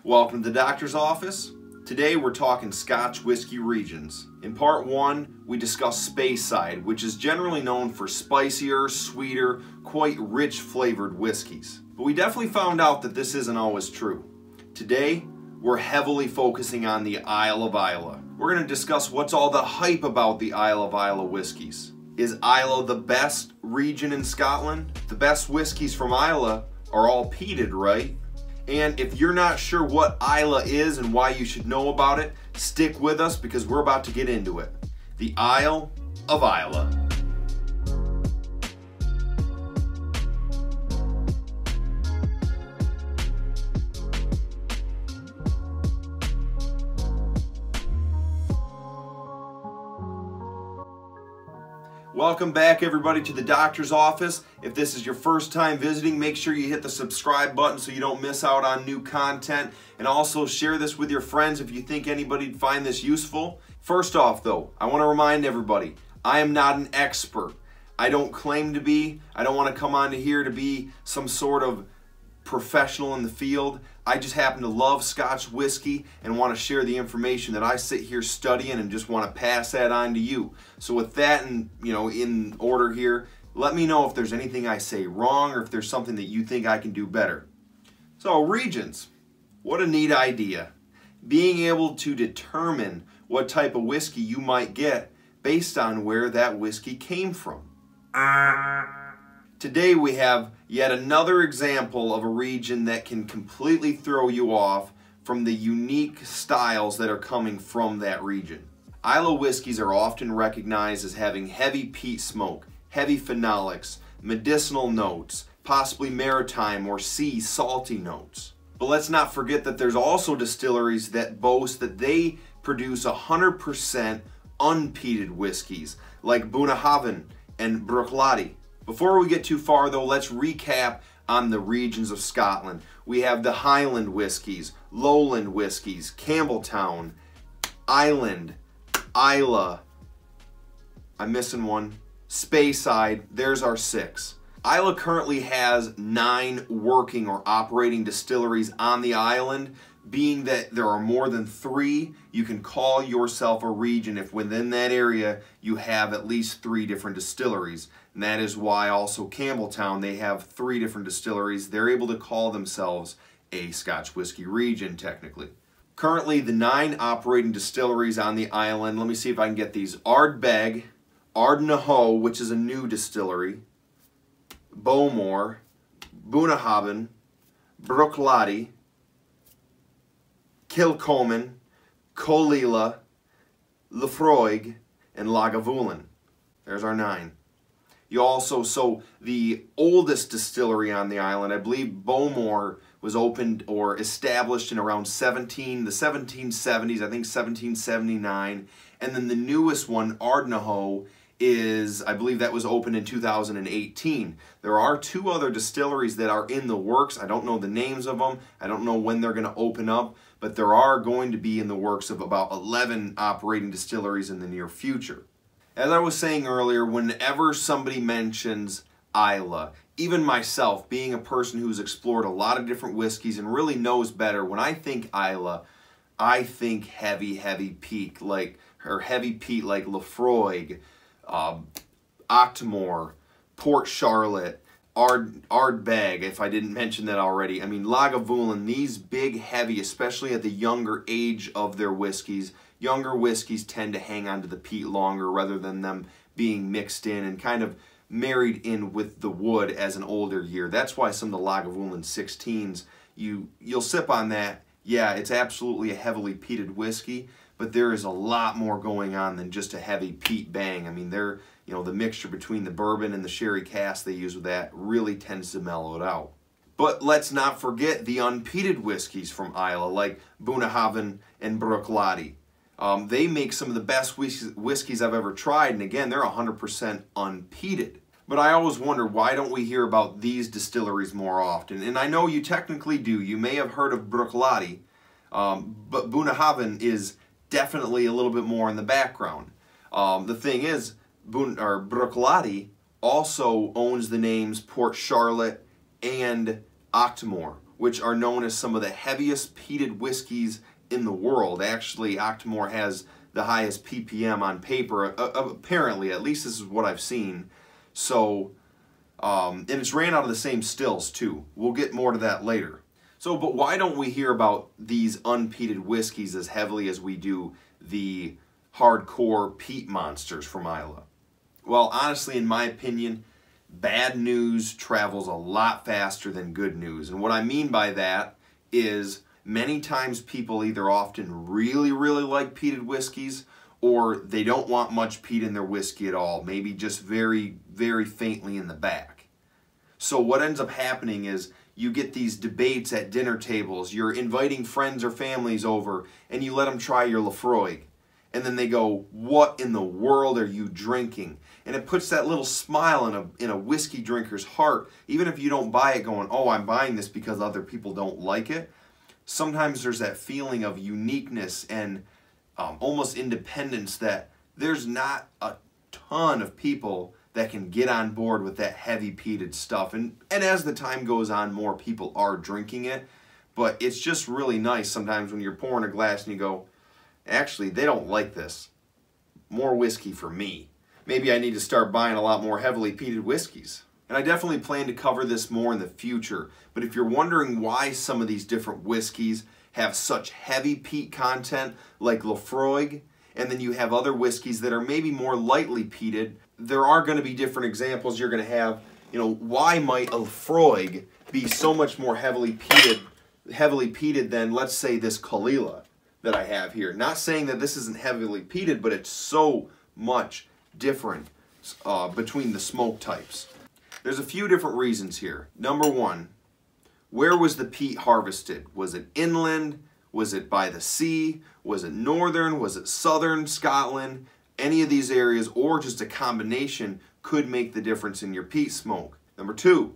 Welcome to the doctor's office. Today we're talking Scotch Whisky Regions. In part one, we discuss Speyside, which is generally known for spicier, sweeter, quite rich flavored whiskeys. But we definitely found out that this isn't always true. Today, we're heavily focusing on the Isle of Islay. We're going to discuss what's all the hype about the Isle of Islay whiskeys. Is Islay the best region in Scotland? The best whiskeys from Islay are all peated, right? And if you're not sure what Islay is and why you should know about it, stick with us because we're about to get into it. The Isle of Islay. Welcome back everybody to the doctor's office. If this is your first time visiting, make sure you hit the subscribe button so you don't miss out on new content. And also share this with your friends if you think anybody'd find this useful. First off though, I want to remind everybody, I am not an expert. I don't claim to be. I don't want to come on to here to be some sort of professional in the field. I just happen to love Scotch whiskey and want to share the information that I sit here studying and just want to pass that on to you. So with that in order here, let me know if there's anything I say wrong or if there's something that you think I can do better. So regions, what a neat idea. Being able to determine what type of whiskey you might get based on where that whiskey came from. Today we have yet another example of a region that can completely throw you off from the unique styles that are coming from that region. Islay whiskeys are often recognized as having heavy peat smoke, heavy phenolics, medicinal notes, possibly maritime or sea salty notes. But let's not forget that there's also distilleries that boast that they produce 100% unpeated whiskeys like Bunnahabhain and Bruichladdich. Before we get too far though, let's recap on the regions of Scotland. We have the Highland whiskies, Lowland whiskies, Campbeltown, Island, Islay, I'm missing one, Speyside, there's our 6. Islay currently has 9 working or operating distilleries on the island. Being that there are more than 3, you can call yourself a region if within that area you have at least 3 different distilleries. And that is why also Campbeltown, they have 3 different distilleries. They're able to call themselves a Scotch Whisky Region technically. Currently the 9 operating distilleries on the island, let me see if I can get these. Ardbeg, Ardnahoe, which is a new distillery, Bowmore, Bunnahabhain, Bruichladdich, Kilchoman, Colilla, Laphroaig, and Lagavulin. There's our 9. You also, so the oldest distillery on the island, I believe Bowmore was opened or established in around the 1770s, I think 1779. And then the newest one, Ardnahoe, is, I believe that was opened in 2018. There are 2 other distilleries that are in the works. I don't know the names of them. I don't know when they're going to open up, but there are going to be in the works of about 11 operating distilleries in the near future. As I was saying earlier, whenever somebody mentions Islay, even myself, being a person who's explored a lot of different whiskeys and really knows better, when I think Islay, I think heavy peat like Laphroaig, Octomore, Port Charlotte, Ardbeg, if I didn't mention that already. I mean, Lagavulin, these big, heavy, especially at the younger age of their whiskeys, younger whiskeys tend to hang on to the peat longer rather than them being mixed in and kind of married in with the wood as an older year. That's why some of the Lagavulin 16s, you'll sip on that. Yeah, it's absolutely a heavily peated whiskey, but there is a lot more going on than just a heavy peat bang. I mean, the mixture between the bourbon and the sherry cask they use with that really tends to mellow it out. But let's not forget the unpeated whiskeys from Islay, like Bunnahabhain and Bruichladdich. They make some of the best whiskeys I've ever tried, and again, they're 100% unpeated. But I always wonder, why don't we hear about these distilleries more often? And I know you technically do. You may have heard of Bruichladdich, but Bunnahabhain is definitely a little bit more in the background. The thing is, Bruichladdich also owns the names Port Charlotte and Octomore, which are known as some of the heaviest peated whiskeys in the world. Actually, Octomore has the highest ppm on paper, apparently, at least this is what I've seen. So, and it's ran out of the same stills too. We'll get more to that later. So, but why don't we hear about these unpeated whiskeys as heavily as we do the hardcore peat monsters from Islay? Well, honestly, in my opinion, bad news travels a lot faster than good news. And what I mean by that is many times people either often really like peated whiskeys, or they don't want much peat in their whiskey at all, maybe just very faintly in the back. So what ends up happening is you get these debates at dinner tables. You're inviting friends or families over, and you let them try your Laphroaig. And then they go, "What in the world are you drinking?" And it puts that little smile in a whiskey drinker's heart, even if you don't buy it going, "Oh, I'm buying this because other people don't like it." Sometimes there's that feeling of uniqueness and almost independence, that there's not a ton of people that can get on board with that heavy peated stuff. And as the time goes on, more people are drinking it. But it's just really nice sometimes when you're pouring a glass and you go, "Actually, they don't like this. More whiskey for me. Maybe I need to start buying a lot more heavily peated whiskeys." And I definitely plan to cover this more in the future. But if you're wondering why some of these different whiskeys have such heavy peat content, like Laphroaig, and then you have other whiskeys that are maybe more lightly peated, there are going to be different examples. You're going to have, you know, why might a Laphroaig be so much more heavily peated than, let's say, this Caol Ila that I have here? Not saying that this isn't heavily peated, but it's so much different between the smoke types. There's a few different reasons here. Number one, where was the peat harvested? Was it inland? Was it by the sea? Was it northern? Was it southern Scotland? Any of these areas, or just a combination, could make the difference in your peat smoke. Number two,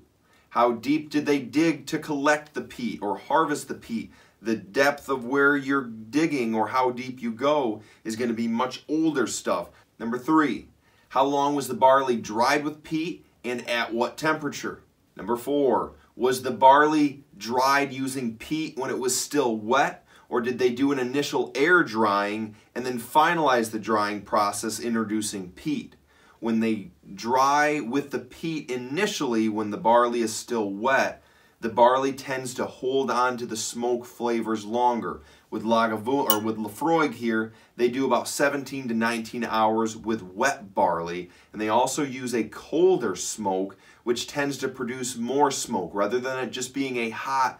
how deep did they dig to collect the peat or harvest the peat? The depth of where you're digging or how deep you go is going to be much older stuff. Number three, how long was the barley dried with peat and at what temperature? Number four, was the barley dried using peat when it was still wet, or did they do an initial air drying and then finalize the drying process introducing peat? When they dry with the peat initially, when the barley is still wet, the barley tends to hold on to the smoke flavors longer. With Laphroaig here, they do about 17 to 19 hours with wet barley, and they also use a colder smoke, which tends to produce more smoke. Rather than it just being a hot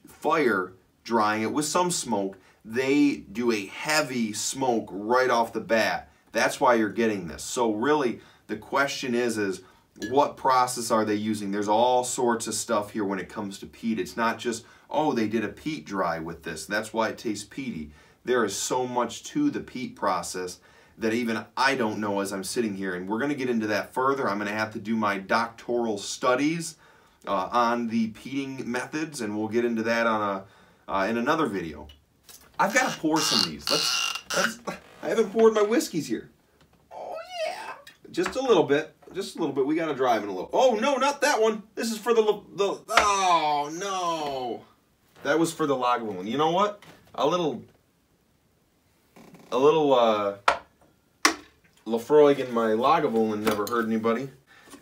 fire drying it with some smoke, they do a heavy smoke right off the bat. That's why you're getting this. So really, the question is what process are they using? There's all sorts of stuff here when it comes to peat. It's not just, oh, they did a peat dry with this. That's why it tastes peaty. There is so much to the peat process that even I don't know as I'm sitting here. And we're going to get into that further. I'm going to have to do my doctoral studies on the peating methods, and we'll get into that on in another video. I've got to pour some of these. I haven't poured my whiskeys here. Oh yeah, just a little bit. Just a little bit. We got to drive in a little. Oh no, not that one. This is for the oh no. That was for the Lagavulin. You know what? A little Laphroaig in my Lagavulin never hurt anybody.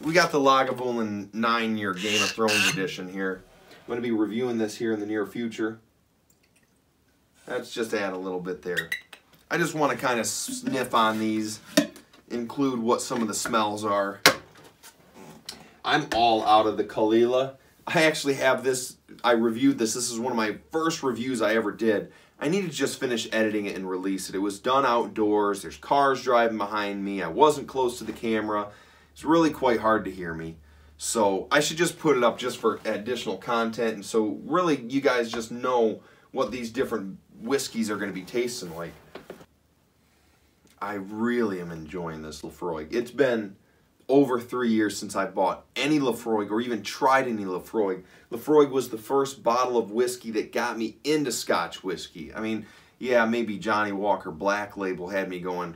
We got the Lagavulin 9-year Game of Thrones edition here. I'm going to be reviewing this here in the near future. Let's just add a little bit there. I just want to kind of sniff on these, include what some of the smells are. I'm all out of the Caol Ila. I actually have this, I reviewed this. This is one of my first reviews I ever did. I need to just finish editing it and release it. It was done outdoors. There's cars driving behind me. I wasn't close to the camera. It's really quite hard to hear me. So I should just put it up just for additional content. And so really you guys just know what these different whiskeys are going to be tasting like. I really am enjoying this Laphroaig. It's been over 3 years since I bought any Laphroaig or even tried any Laphroaig. Laphroaig was the first bottle of whiskey that got me into Scotch whiskey. I mean, yeah, maybe Johnny Walker Black Label had me going,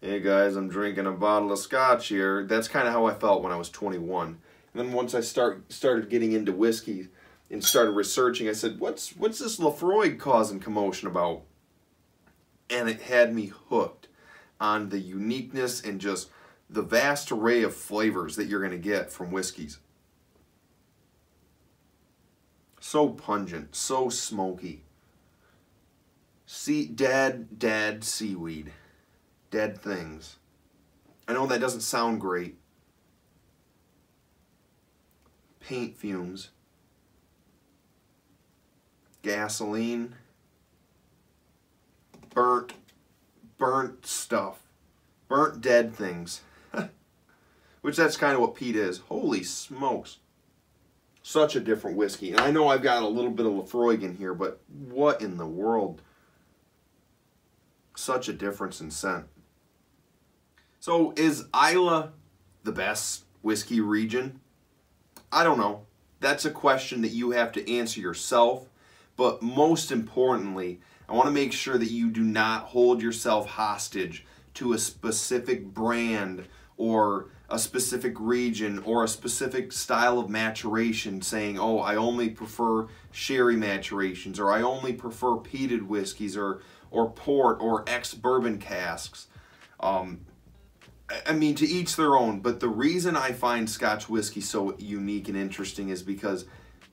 "Hey guys, I'm drinking a bottle of Scotch here." That's kind of how I felt when I was 21. And then once I started getting into whiskey, and started researching. I said, what's this Laphroaig causing commotion about? And it had me hooked on the uniqueness and just the vast array of flavors that you're going to get from whiskeys. So pungent, so smoky. Dead seaweed. Dead things. I know that doesn't sound great. Paint fumes. Gasoline. Burnt stuff. Burnt dead things. Which that's kind of what peat is. Holy smokes. Such a different whiskey. And I know I've got a little bit of Laphroaig in here, but what in the world? Such a difference in scent. So is Islay the best whiskey region? I don't know. That's a question that you have to answer yourself. But most importantly, I want to make sure that you do not hold yourself hostage to a specific brand or a specific region or a specific style of maturation, saying, oh, I only prefer sherry maturations, or I only prefer peated whiskeys, or port, or ex-bourbon casks. I mean, to each their own, but the reason I find Scotch whiskey so unique and interesting is because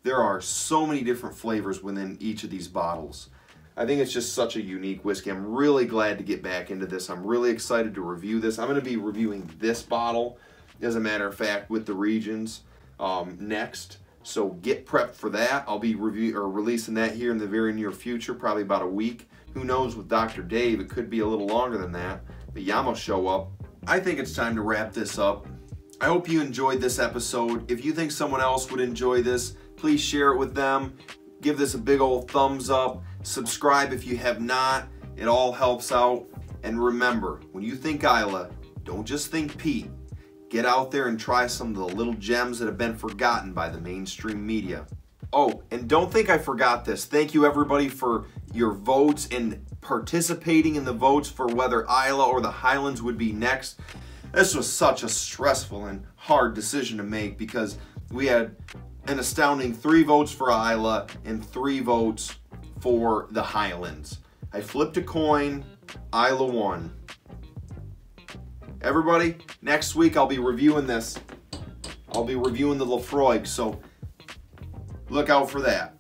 there are so many different flavors within each of these bottles. I think it's just such a unique whiskey. I'm really glad to get back into this. I'm really excited to review this. I'm going to be reviewing this bottle, as a matter of fact, with the regions next. So get prepped for that. I'll be releasing that here in the very near future, probably about a week. Who knows with Dr. Dave, it could be a little longer than that. But Yamo show up. I think it's time to wrap this up. I hope you enjoyed this episode. If you think someone else would enjoy this, please share it with them. Give this a big old thumbs up. Subscribe if you have not. It all helps out. And remember, when you think Islay, don't just think peat. Get out there and try some of the little gems that have been forgotten by the mainstream media. Oh, and don't think I forgot this. Thank you everybody for your votes and participating in the votes for whether Islay or the Highlands would be next. This was such a stressful and hard decision to make because we had an astounding 3 votes for Islay and 3 votes for the Highlands. I flipped a coin, Islay won. Everybody, next week I'll be reviewing this. I'll be reviewing the Laphroaig, so look out for that.